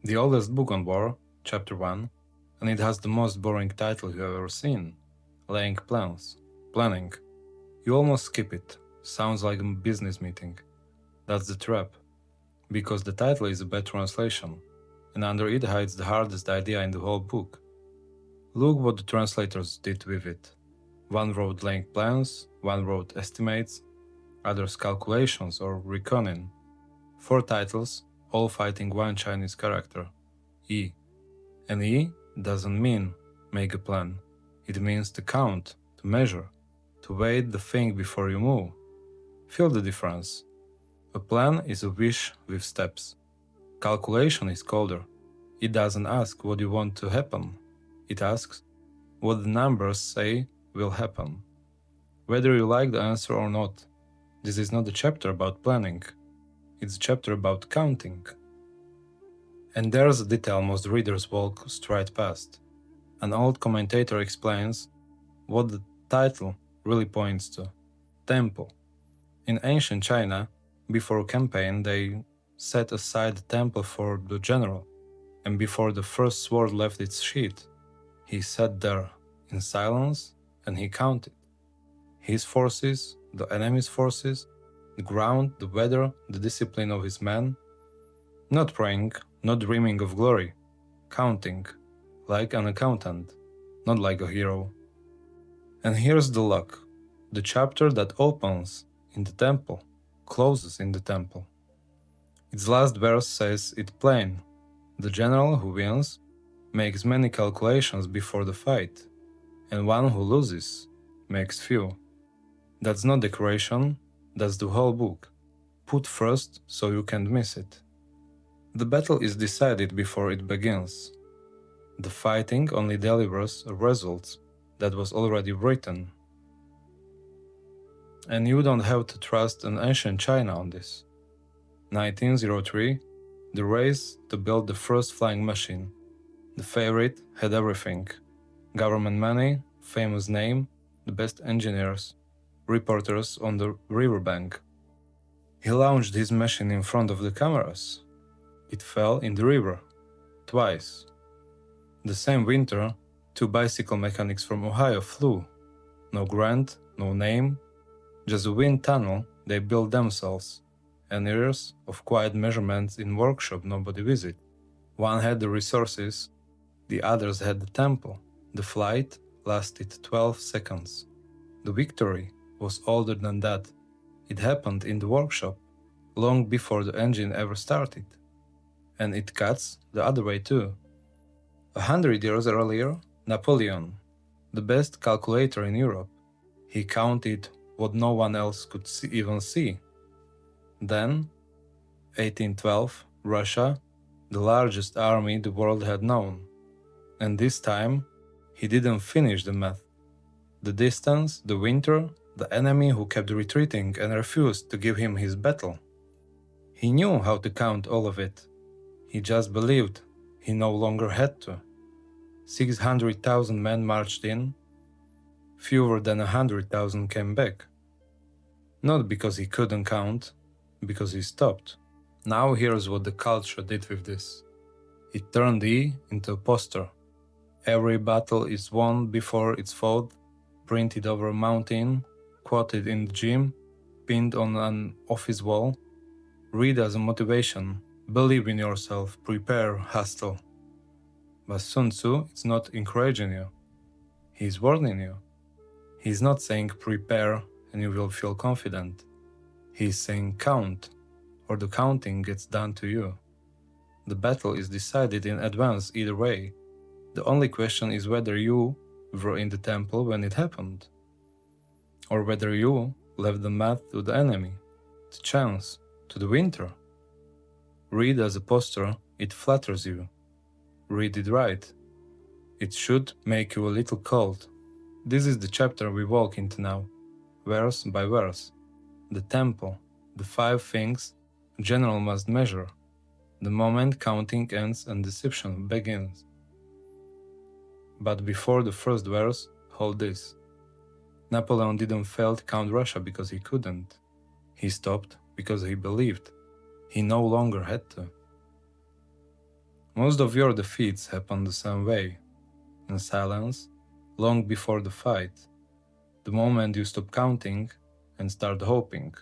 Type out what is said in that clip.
The oldest book on war, chapter 1, and it has the most boring title you have ever seen. Laying plans. Planning. You almost skip it. Sounds like a business meeting. That's the trap. Because the title is a bad translation, and under it hides the hardest idea in the whole book. Look what the translators did with it. One wrote laying plans, one wrote estimates, others calculations or reckoning. 4 titles, all fighting one Chinese character, E. And E doesn't mean make a plan. It means to count, to measure, to weigh the thing before you move. Feel the difference. A plan is a wish with steps. Calculation is colder. It doesn't ask what you want to happen. It asks what the numbers say will happen. Whether you like the answer or not, this is not a chapter about planning. It's a chapter about counting. And there's a detail most readers walk straight past. An old commentator explains what the title really points to. Temple. In ancient China, before a campaign, they set aside the temple for the general, and before the first sword left its sheath, he sat there in silence and he counted. His forces, the enemy's forces, the ground, the weather, the discipline of his men. Not praying, not dreaming of glory, counting, like an accountant, not like a hero. And here's the luck. The chapter that opens in the temple closes in the temple. Its last verse says it plain. The general who wins makes many calculations before the fight, and one who loses makes few. That's not decoration, that's the whole book. Put first so you can't miss it. The battle is decided before it begins. The fighting only delivers a result that was already written. And you don't have to trust an ancient China on this. 1903, the race to build the first flying machine. The favorite had everything. Government money, famous name, the best engineers, reporters on the riverbank. He launched his machine in front of the cameras. It fell in the river. Twice. The same winter, 2 bicycle mechanics from Ohio flew. No grant, no name, just a wind tunnel they built themselves, and years of quiet measurements in workshop nobody visit. One had the resources, the others had the temple. The flight lasted 12 seconds. The victory was older than that. It happened in the workshop, long before the engine ever started. And it cuts the other way too. 100 years earlier, Napoleon, the best calculator in Europe, he counted what no one else could even see. Then, 1812, Russia, the largest army the world had known. And this time, he didn't finish the math. The distance, the winter, the enemy who kept retreating and refused to give him his battle. He knew how to count all of it. He just believed he no longer had to. 600,000 men marched in. Fewer than 100,000 came back. Not because he couldn't count, because he stopped. Now here's what the culture did with this. It turned E into a poster. Every battle is won before it's fought, printed over a mountain, quoted in the gym, pinned on an office wall. Read as a motivation. Believe in yourself, prepare, hustle. But Sun Tzu is not encouraging you. He's warning you. He's not saying prepare and you will feel confident. He's saying count, or the counting gets done to you. The battle is decided in advance either way. The only question is whether you were in the temple when it happened, or whether you left the math to the enemy, to chance, to the winter. Read as a poster, it flatters you. Read it right. It should make you a little cold. This is the chapter we walk into now, verse by verse. The temple, the 5 things a general must measure, the moment counting ends and deception begins. But before the first verse, hold this. Napoleon didn't fail to count Russia because he couldn't. He stopped because he believed. He no longer had to. Most of your defeats happen the same way, in silence, long before the fight, the moment you stop counting and start hoping.